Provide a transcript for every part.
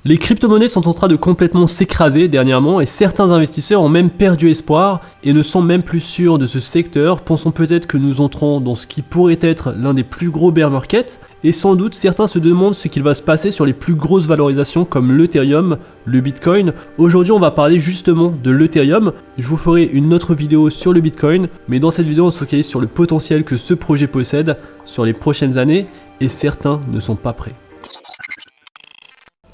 Les crypto-monnaies sont en train de complètement s'écraser dernièrement et certains investisseurs ont même perdu espoir et ne sont même plus sûrs de ce secteur, pensant peut-être que nous entrons dans ce qui pourrait être l'un des plus gros bear markets et sans doute certains se demandent ce qu'il va se passer sur les plus grosses valorisations comme l'Ethereum, le Bitcoin. Aujourd'hui on va parler justement de l'Ethereum, je vous ferai une autre vidéo sur le Bitcoin, mais dans cette vidéo on se focalise sur le potentiel que ce projet possède sur les prochaines années et certains ne sont pas prêts.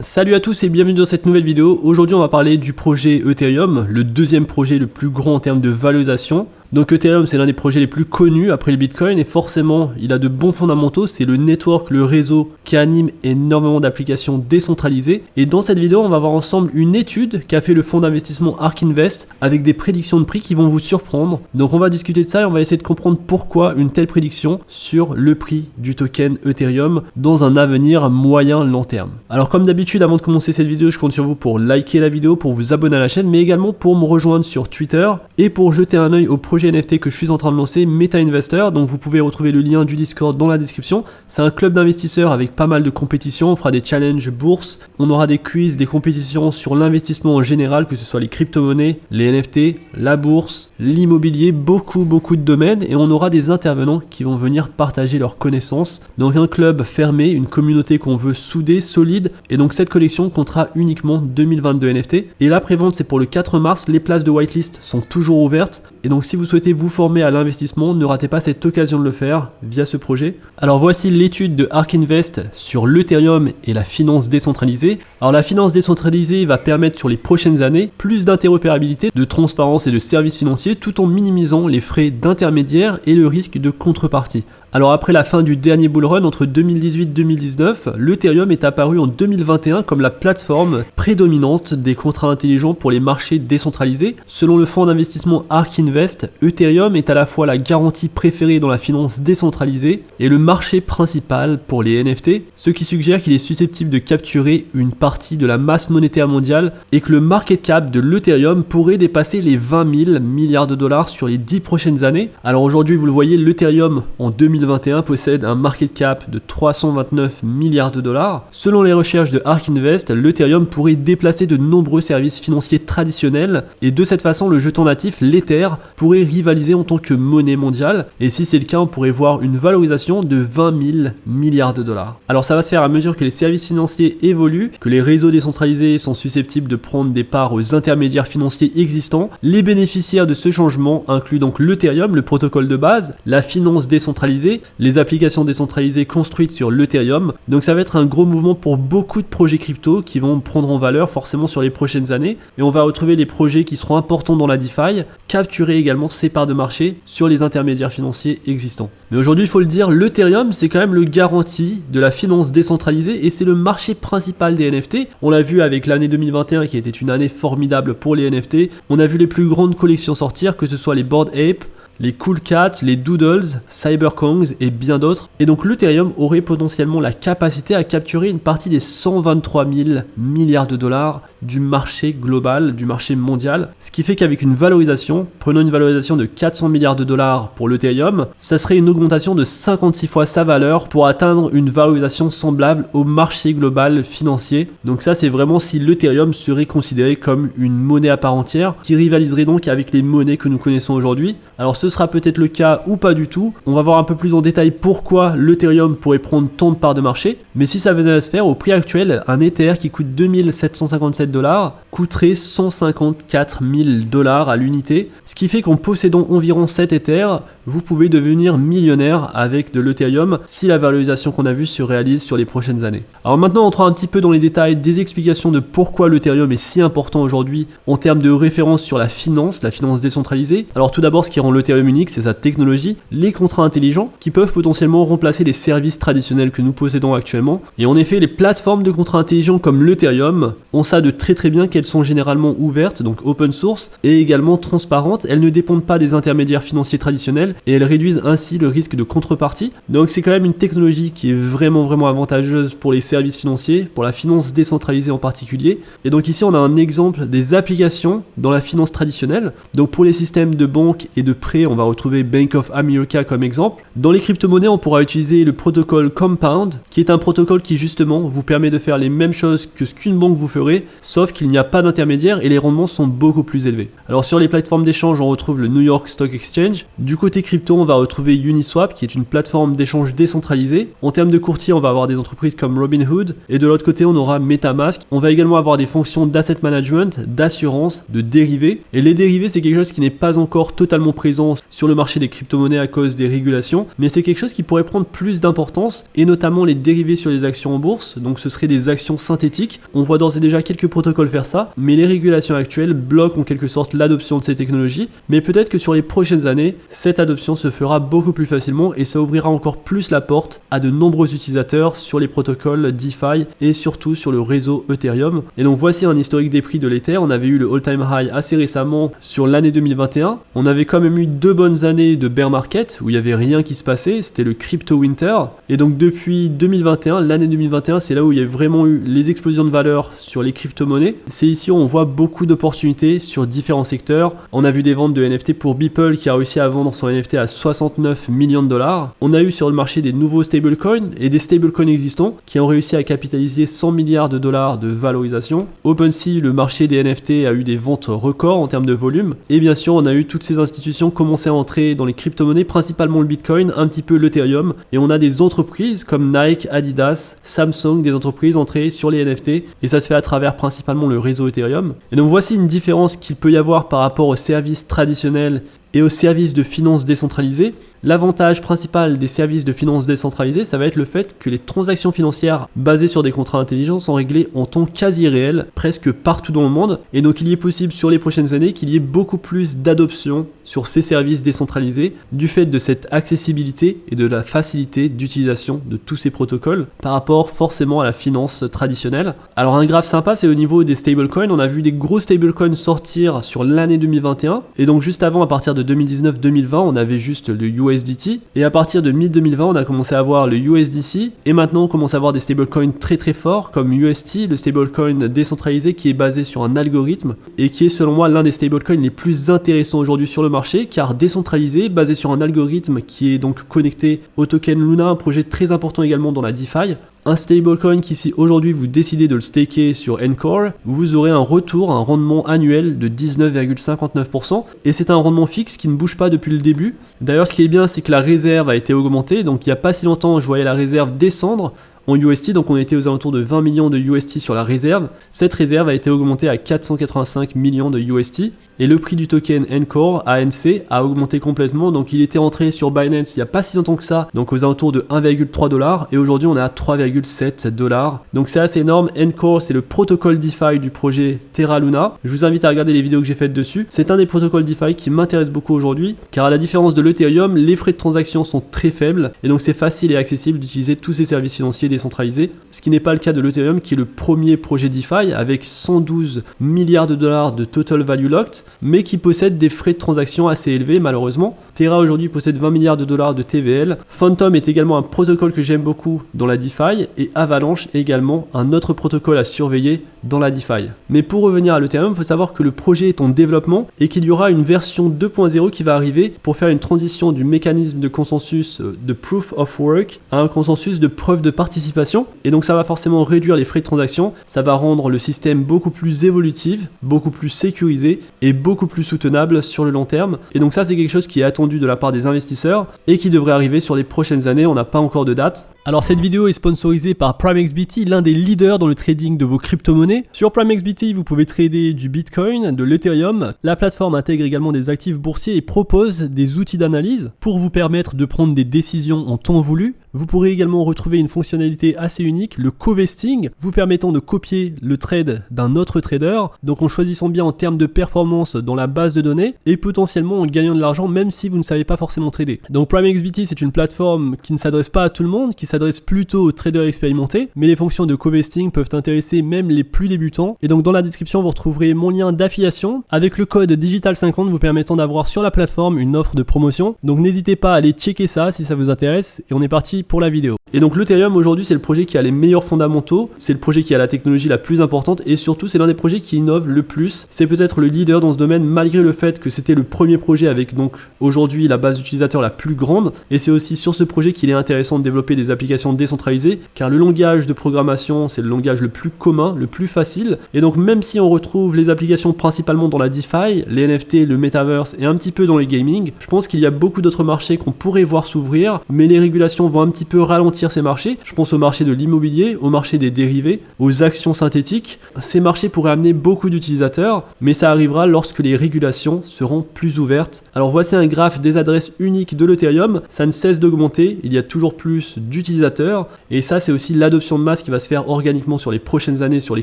Salut à tous et bienvenue dans cette nouvelle vidéo. Aujourd'hui on va parler du projet Ethereum, le deuxième projet le plus grand en termes de valorisation. Donc Ethereum c'est l'un des projets les plus connus après le Bitcoin et forcément il a de bons fondamentaux, c'est le network, le réseau qui anime énormément d'applications décentralisées. Et dans cette vidéo on va voir ensemble une étude qu'a fait le fonds d'investissement ARK Invest avec des prédictions de prix qui vont vous surprendre. Donc on va discuter de ça et on va essayer de comprendre pourquoi une telle prédiction sur le prix du token Ethereum dans un avenir moyen long terme. Alors comme d'habitude avant de commencer cette vidéo je compte sur vous pour liker la vidéo, pour vous abonner à la chaîne mais également pour me rejoindre sur Twitter et pour jeter un œil au projet NFT que je suis en train de lancer, Meta Investor. Donc vous pouvez retrouver le lien du Discord dans la description. C'est un club d'investisseurs avec pas mal de compétitions. On fera des challenges bourse, on aura des quiz, des compétitions sur l'investissement en général, que ce soit les crypto-monnaies, les NFT, la bourse, l'immobilier, beaucoup de domaines, et on aura des intervenants qui vont venir partager leurs connaissances. Donc un club fermé, une communauté qu'on veut souder, solide, et donc cette collection comptera uniquement 2022 NFT. Et la prévente c'est pour le 4 mars, les places de whitelist sont toujours ouvertes, et donc si vous souhaitez vous former à l'investissement, ne ratez pas cette occasion de le faire via ce projet. Alors voici l'étude de ARK Invest sur l'Ethereum et la finance décentralisée. Alors la finance décentralisée va permettre sur les prochaines années plus d'interopérabilité, de transparence et de services financiers tout en minimisant les frais d'intermédiaire et le risque de contrepartie. Alors après la fin du dernier bull run entre 2018 et 2019, l'Ethereum est apparu en 2021 comme la plateforme prédominante des contrats intelligents pour les marchés décentralisés. Selon le fonds d'investissement ARK Invest, Ethereum est à la fois la garantie préférée dans la finance décentralisée et le marché principal pour les NFT, ce qui suggère qu'il est susceptible de capturer une partie de la masse monétaire mondiale et que le market cap de l'Ethereum pourrait dépasser les 20 000 milliards de dollars sur les 10 prochaines années. Alors aujourd'hui vous le voyez, l'Ethereum en 2021 possède un market cap de 329 milliards de dollars. Selon les recherches de ARK Invest, l'Ethereum pourrait déplacer de nombreux services financiers traditionnels et de cette façon le jeton natif, l'Ether, pourrait rivaliser en tant que monnaie mondiale et si c'est le cas on pourrait voir une valorisation de 20 000 milliards de dollars. Alors ça va se faire à mesure que les services financiers évoluent, que les réseaux décentralisés sont susceptibles de prendre des parts aux intermédiaires financiers existants. Les bénéficiaires de ce changement incluent donc l'Ethereum, le protocole de base, la finance décentralisée, les applications décentralisées construites sur l'Ethereum. Donc ça va être un gros mouvement pour beaucoup de projets crypto qui vont prendre en valeur forcément sur les prochaines années et on va retrouver les projets qui seront importants dans la DeFi, capturer également ces parts de marché sur les intermédiaires financiers existants. Mais aujourd'hui il faut le dire, l'Ethereum c'est quand même le garantie de la finance décentralisée et c'est le marché principal des NFT. On l'a vu avec l'année 2021 qui était une année formidable pour les NFT. On a vu les plus grandes collections sortir, que ce soit les Bored Ape, les Cool Cats, les Doodles, Cyberkongs et bien d'autres. Et donc l'Ethereum aurait potentiellement la capacité à capturer une partie des 123 000 milliards de dollars du marché global, du marché mondial. Ce qui fait qu'avec une valorisation, prenons une valorisation de 400 milliards de dollars pour l'Ethereum, ça serait une augmentation de 56 fois sa valeur pour atteindre une valorisation semblable au marché global financier. Donc ça c'est vraiment si l'Ethereum serait considéré comme une monnaie à part entière qui rivaliserait donc avec les monnaies que nous connaissons aujourd'hui. Alors ce sera peut-être le cas ou pas du tout. On va voir un peu plus en détail pourquoi l'Ethereum pourrait prendre tant de parts de marché. Mais si ça venait à se faire, au prix actuel, un Ether qui coûte 2757 dollars coûterait 154 000 dollars à l'unité. Ce qui fait qu'en possédant environ 7 Ethers, vous pouvez devenir millionnaire avec de l'Ethereum si la valorisation qu'on a vue se réalise sur les prochaines années. Alors maintenant, entrons un petit peu dans les détails des explications de pourquoi l'Ethereum est si important aujourd'hui en termes de référence sur la finance décentralisée. Alors tout d'abord, ce qui rend l'Ethereum unique, c'est sa technologie, les contrats intelligents qui peuvent potentiellement remplacer les services traditionnels que nous possédons actuellement. Et en effet, les plateformes de contrats intelligents comme l'Ethereum ont ça de très bien qu'elles sont généralement ouvertes, donc open source, et également transparentes. Elles ne dépendent pas des intermédiaires financiers traditionnels et elles réduisent ainsi le risque de contrepartie. Donc c'est quand même une technologie qui est vraiment avantageuse pour les services financiers, pour la finance décentralisée en particulier. Et donc ici on a un exemple des applications dans la finance traditionnelle. Donc pour les systèmes de banque et de prêt, on va retrouver Bank of America comme exemple. Dans les crypto-monnaies, on pourra utiliser le protocole Compound, qui est un protocole qui justement vous permet de faire les mêmes choses que ce qu'une banque vous ferait, sauf qu'il n'y a pas d'intermédiaire et les rendements sont beaucoup plus élevés. Alors sur les plateformes d'échange, on retrouve le New York Stock Exchange. Du côté crypto, on va retrouver Uniswap, qui est une plateforme d'échange décentralisée. En termes de courtier, on va avoir des entreprises comme Robinhood, et de l'autre côté, on aura MetaMask. On va également avoir des fonctions d'asset management, d'assurance, de dérivés. Et les dérivés, c'est quelque chose qui n'est pas encore totalement présent sur le marché des crypto-monnaies à cause des régulations, mais c'est quelque chose qui pourrait prendre plus d'importance, et notamment les dérivés sur les actions en bourse. Donc ce serait des actions synthétiques. On voit d'ores et déjà quelques protocoles faire ça, mais les régulations actuelles bloquent en quelque sorte l'adoption de ces technologies. Mais peut-être que sur les prochaines années, cette adoption se fera beaucoup plus facilement et ça ouvrira encore plus la porte à de nombreux utilisateurs sur les protocoles DeFi et surtout sur le réseau Ethereum. Et donc voici un historique des prix de l'Ether. On avait eu le all-time high assez récemment sur l'année 2021. On avait quand même eu 2 bonnes années de bear market où il n'y avait rien qui se passait. C'était le crypto winter. Et donc depuis 2021, l'année 2021, c'est là où il y a vraiment eu les explosions de valeur sur les crypto-monnaies. C'est ici où on voit beaucoup d'opportunités sur différents secteurs. On a vu des ventes de NFT pour Beeple qui a réussi à vendre son NFT à 69 millions de dollars. On a eu sur le marché des nouveaux stablecoins et des stablecoins existants qui ont réussi à capitaliser 100 milliards de dollars de valorisation. OpenSea, le marché des NFT, a eu des ventes records en termes de volume. Et bien sûr, on a eu toutes ces institutions commencer à entrer dans les crypto-monnaies, principalement le Bitcoin, un petit peu l'Ethereum. Et on a des entreprises comme Nike, Adidas, Samsung, des entreprises entrées sur les NFT. Et ça se fait à travers principalement le réseau Ethereum. Et donc voici une différence qu'il peut y avoir par rapport aux services traditionnels et aux services de finance décentralisés. L'avantage principal des services de finance décentralisés, ça va être le fait que les transactions financières basées sur des contrats intelligents sont réglées en temps quasi réel, presque partout dans le monde. Et donc il est possible sur les prochaines années qu'il y ait beaucoup plus d'adoption sur ces services décentralisés du fait de cette accessibilité et de la facilité d'utilisation de tous ces protocoles par rapport forcément à la finance traditionnelle. Alors un graphe sympa, c'est au niveau des stablecoins. On a vu des gros stablecoins sortir sur l'année 2021 et donc juste avant, à partir de 2019-2020, on avait juste le USDT et à partir de mi-2020 on a commencé à voir le USDC et maintenant on commence à avoir des stablecoins très forts comme UST, le stablecoin décentralisé qui est basé sur un algorithme et qui est selon moi l'un des stablecoins les plus intéressants aujourd'hui sur le marché car décentralisé, basé sur un algorithme qui est donc connecté au token Luna, un projet très important également dans la DeFi. Un stablecoin qui, si aujourd'hui vous décidez de le staker sur Encore, vous aurez un retour, un rendement annuel de 19,59% et c'est un rendement fixe qui ne bouge pas depuis le début. D'ailleurs, ce qui est bien, c'est que la réserve a été augmentée, donc il n'y a pas si longtemps, je voyais la réserve descendre en UST, donc on était aux alentours de 20 millions de UST sur la réserve. Cette réserve a été augmentée à 485 millions de UST. Et le prix du token Encore, ANC, a augmenté complètement. Donc il était entré sur Binance il n'y a pas si longtemps que ça, donc aux alentours de 1,3$. Et aujourd'hui on est à 3,7$. Donc c'est assez énorme. Encore, c'est le protocole DeFi du projet Terra Luna. Je vous invite à regarder les vidéos que j'ai faites dessus. C'est un des protocoles DeFi qui m'intéresse beaucoup aujourd'hui, car à la différence de l'Ethereum, les frais de transaction sont très faibles. Et donc c'est facile et accessible d'utiliser tous ces services financiers décentralisés. Ce qui n'est pas le cas de l'Ethereum, qui est le premier projet DeFi avec 112 milliards de dollars de total value locked, mais qui possède des frais de transaction assez élevés malheureusement. Terra aujourd'hui possède 20 milliards de dollars de TVL. Phantom est également un protocole que j'aime beaucoup dans la DeFi et Avalanche est également un autre protocole à surveiller dans la DeFi. Mais pour revenir à l'Ethereum, il faut savoir que le projet est en développement et qu'il y aura une version 2.0 qui va arriver pour faire une transition du mécanisme de consensus de Proof of Work à un consensus de preuve de participation. Et donc ça va forcément réduire les frais de transaction, ça va rendre le système beaucoup plus évolutif, beaucoup plus sécurisé et beaucoup plus soutenable sur le long terme. Et donc ça c'est quelque chose qui est attendu de la part des investisseurs et qui devrait arriver sur les prochaines années, on n'a pas encore de date. Alors cette vidéo est sponsorisée par PrimeXBT, l'un des leaders dans le trading de vos crypto-monnaies. Sur PrimeXBT, vous pouvez trader du Bitcoin, de l'Ethereum. La plateforme intègre également des actifs boursiers et propose des outils d'analyse pour vous permettre de prendre des décisions en temps voulu. Vous pourrez également retrouver une fonctionnalité assez unique, le co-vesting, vous permettant de copier le trade d'un autre trader, donc en choisissant bien en termes de performance dans la base de données et potentiellement en gagnant de l'argent même si vous ne savez pas forcément trader. Donc PrimeXBT, c'est une plateforme qui ne s'adresse pas à tout le monde, qui s'adresse s'adresse plutôt aux traders expérimentés, mais les fonctions de co-vesting peuvent intéresser même les plus débutants. Et donc dans la description, vous retrouverez mon lien d'affiliation avec le code Digital50 vous permettant d'avoir sur la plateforme une offre de promotion. Donc n'hésitez pas à aller checker ça si ça vous intéresse. Et on est parti pour la vidéo. Et donc l'Ethereum aujourd'hui, c'est le projet qui a les meilleurs fondamentaux, c'est le projet qui a la technologie la plus importante et surtout c'est l'un des projets qui innove le plus. C'est peut-être le leader dans ce domaine malgré le fait que c'était le premier projet avec donc aujourd'hui la base d'utilisateurs la plus grande, et c'est aussi sur ce projet qu'il est intéressant de développer des applications décentralisées car le langage de programmation c'est le langage le plus commun, le plus facile, et donc même si on retrouve les applications principalement dans la DeFi, les NFT, le Metaverse et un petit peu dans les gaming, je pense qu'il y a beaucoup d'autres marchés qu'on pourrait voir s'ouvrir, mais les régulations vont un petit peu ralentir ces marchés. Je pense au marché de l'immobilier, au marché des dérivés, aux actions synthétiques. Ces marchés pourraient amener beaucoup d'utilisateurs, mais ça arrivera lorsque les régulations seront plus ouvertes. Alors voici un graphe des adresses uniques de l'Ethereum, ça ne cesse d'augmenter, il y a toujours plus d'utilisateurs, et ça c'est aussi l'adoption de masse qui va se faire organiquement sur les prochaines années sur les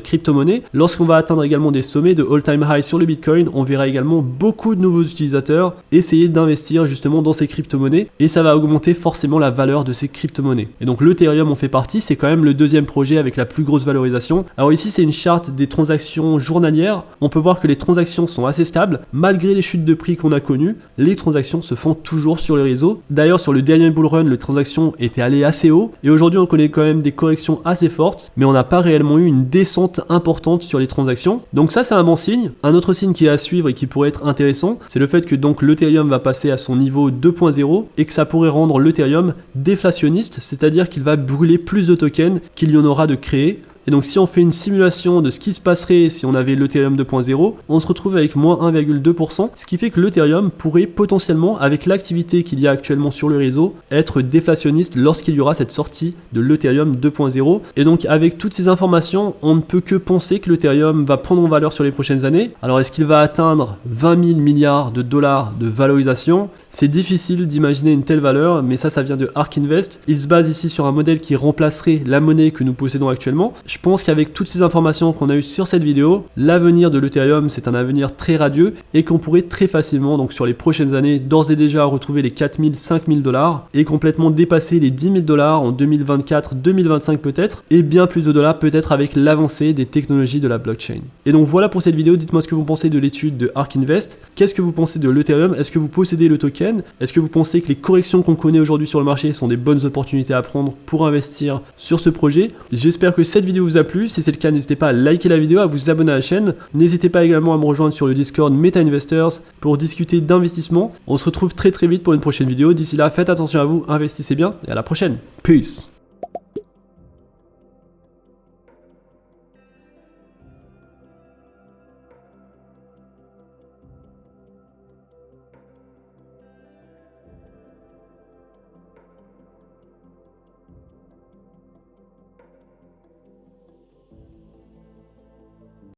crypto-monnaies. Lorsqu'on va atteindre également des sommets de all-time high sur le Bitcoin, on verra également beaucoup de nouveaux utilisateurs essayer d'investir justement dans ces crypto-monnaies, et ça va augmenter forcément la valeur de ces crypto-monnaies. Et donc l'Ethereum en fait partie, c'est quand même le deuxième projet avec la plus grosse valorisation. Alors ici c'est une charte des transactions journalières, on peut voir que les transactions sont assez stables, malgré les chutes de prix qu'on a connues, les transactions se font toujours sur le réseau. D'ailleurs sur le dernier bull run, les transactions étaient allées assez haut, et aujourd'hui on connaît quand même des corrections assez fortes, mais on n'a pas réellement eu une descente importante sur les transactions. Donc ça c'est un bon signe. Un autre signe qui est à suivre et qui pourrait être intéressant, c'est le fait que donc l'Ethereum va passer à son niveau 2.0 et que ça pourrait rendre l'Ethereum déflationniste, c'est-à-dire qu'il va brûler plus de tokens qu'il y en aura de créés. Et donc si on fait une simulation de ce qui se passerait si on avait l'Ethereum 2.0, on se retrouve avec moins 1,2%, ce qui fait que l'Ethereum pourrait potentiellement, avec l'activité qu'il y a actuellement sur le réseau, être déflationniste lorsqu'il y aura cette sortie de l'Ethereum 2.0. Et donc avec toutes ces informations, on ne peut que penser que l'Ethereum va prendre en valeur sur les prochaines années. Alors est-ce qu'il va atteindre 20 000 milliards de dollars de valorisation? C'est difficile d'imaginer une telle valeur, mais ça vient de ARK Invest. Il se base ici sur un modèle qui remplacerait la monnaie que nous possédons actuellement. Je pense qu'avec toutes ces informations qu'on a eues sur cette vidéo, l'avenir de l'Ethereum c'est un avenir très radieux et qu'on pourrait très facilement, donc sur les prochaines années, d'ores et déjà retrouver les 4 000, 5 000 dollars et complètement dépasser les 10 000 dollars en 2024, 2025 peut-être, et bien plus de dollars peut-être avec l'avancée des technologies de la blockchain. Et donc voilà pour cette vidéo, dites-moi ce que vous pensez de l'étude de ARK Invest, qu'est-ce que vous pensez de l'Ethereum, est-ce que vous possédez le token, est-ce que vous pensez que les corrections qu'on connaît aujourd'hui sur le marché sont des bonnes opportunités à prendre pour investir sur ce projet? J'espère que cette vidéo vous a plu. Si c'est le cas, n'hésitez pas à liker la vidéo, à vous abonner à la chaîne. N'hésitez pas également à me rejoindre sur le Discord Meta Investors pour discuter d'investissement. On se retrouve très vite pour une prochaine vidéo. D'ici là, faites attention à vous, investissez bien et à la prochaine. Peace.